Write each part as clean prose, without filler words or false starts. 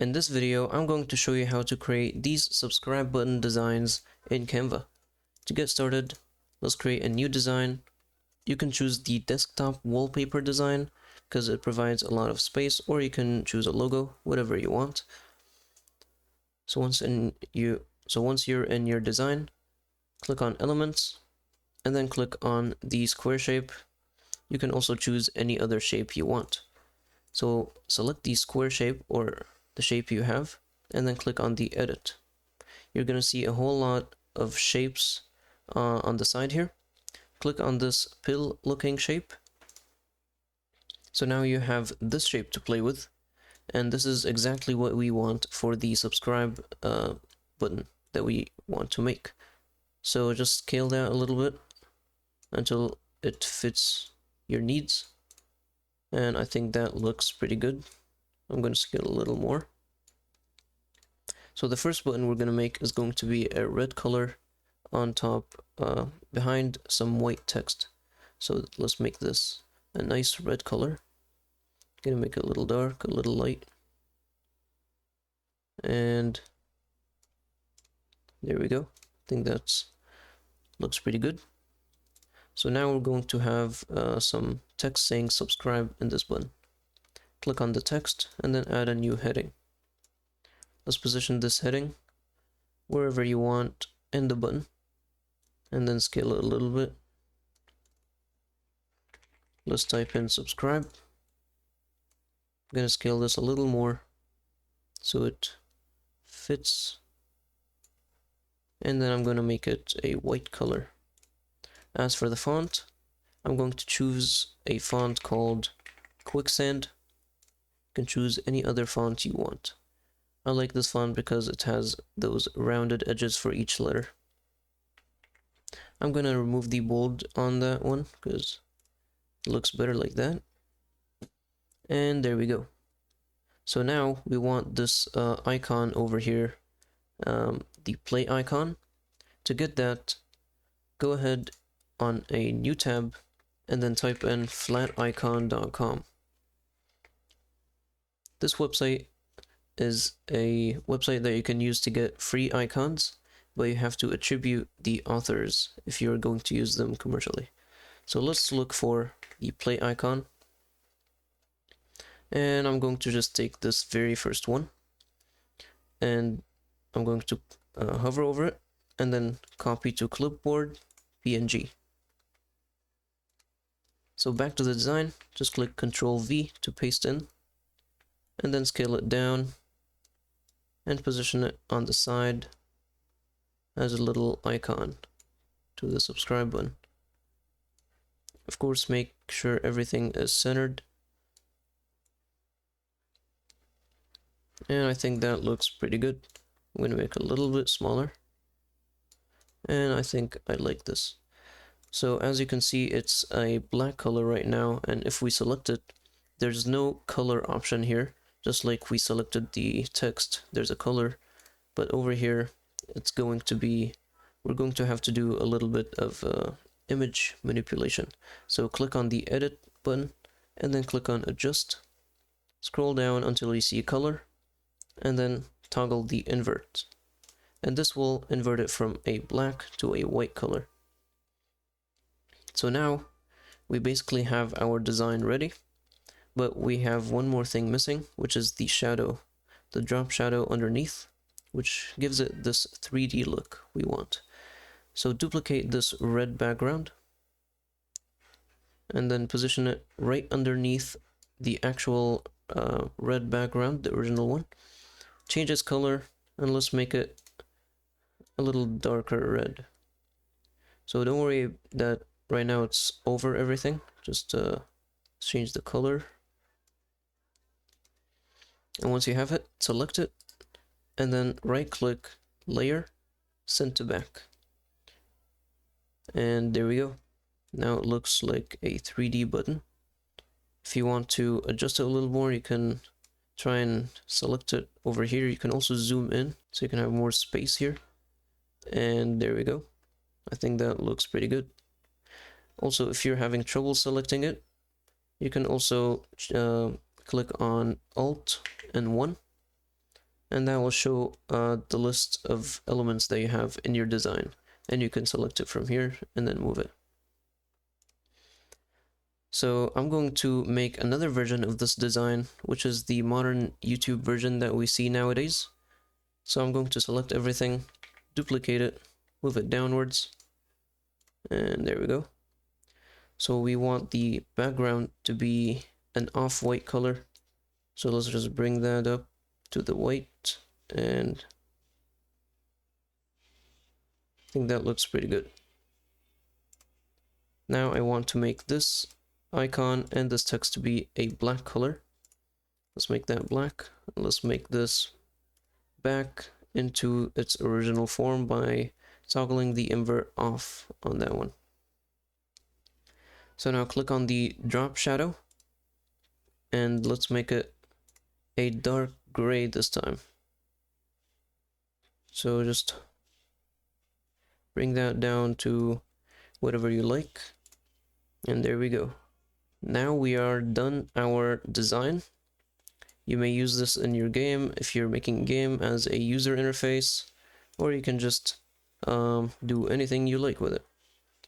In this video, I'm going to show you how to create these subscribe button designs in Canva. To get started, let's create a new design. You can choose the desktop wallpaper design because it provides a lot of space, or you can choose a logo, whatever you want. So once you're in your design, click on elements and then click on the square shape. You can also choose any other shape you want. So select the square shape or the shape you have and then click on the edit. You're going to see a whole lot of shapes on the side here. Click on this pill looking shape. So now you have this shape to play with, and this is exactly what we want for the subscribe button that we want to make. So just scale that a little bit until it fits your needs, and I think that looks pretty good. I'm going to scale a little more. So the first button we're going to make is going to be a red color on top behind some white text. So let's make this a nice red color. Gonna make it a little dark, a little light, and there we go. I think that's looks pretty good. So now we're going to have some text saying subscribe in this button. Click on the text and then add a new heading. Let's position this heading wherever you want in the button and then scale it a little bit. Let's type in subscribe. I'm going to scale this a little more so it fits, and then I'm going to make it a white color. As for the font, I'm going to choose a font called Quicksand. You can choose any other font you want. I like this font because it has those rounded edges for each letter. I'm going to remove the bold on that one because it looks better like that. And there we go. So now we want this icon over here, the play icon. To get that, go ahead on a new tab and then type in flaticon.com. This website is a website that you can use to get free icons, but you have to attribute the authors if you're going to use them commercially. So let's look for the play icon. And I'm going to just take this very first one and I'm going to hover over it and then copy to clipboard PNG. So back to the design, just click Ctrl V to paste in and then scale it down and position it on the side as a little icon to the subscribe button. Of course, make sure everything is centered. And I think that looks pretty good. I'm going to make it a little bit smaller. And I think I like this. So as you can see, it's a black color right now. And if we select it, there's no color option here. Just like we selected the text, there's a color. But over here, it's going to be, we're going to have to do a little bit of image manipulation. So click on the edit button and then click on adjust. Scroll down until you see color, and then toggle the invert, and this will invert it from a black to a white color. So now we basically have our design ready, but we have one more thing missing, which is the shadow, the drop shadow underneath, which gives it this 3D look we want. So duplicate this red background and then position it right underneath the actual red background, the original one. Change its color and let's make it a little darker red. So don't worry that right now it's over everything, just change the color. And once you have it, select it and then right click, layer, send to back. And there we go. Now it looks like a 3D button. If you want to adjust it a little more, you can try and select it over here. You can also zoom in so you can have more space here. And there we go. I think that looks pretty good. Also, if you're having trouble selecting it, you can also click on Alt and 1 and that will show the list of elements that you have in your design, and you can select it from here and then move it. So I'm going to make another version of this design, which is the modern YouTube version that we see nowadays. So I'm going to select everything, duplicate it, move it downwards, and there we go. So we want the background to be an off-white color. So let's just bring that up to the white, and I think that looks pretty good. Now I want to make this icon and this text to be a black color. Let's make that black. Let's make this back into its original form by toggling the invert off on that one. So now click on the drop shadow and let's make it a dark gray this time. So just bring that down to whatever you like, and there we go. Now we are done our design. You may use this in your game if you're making a game as a user interface, or you can just do anything you like with it.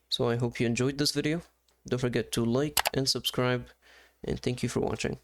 So I hope you enjoyed this video. Don't forget to like and subscribe, and thank you for watching.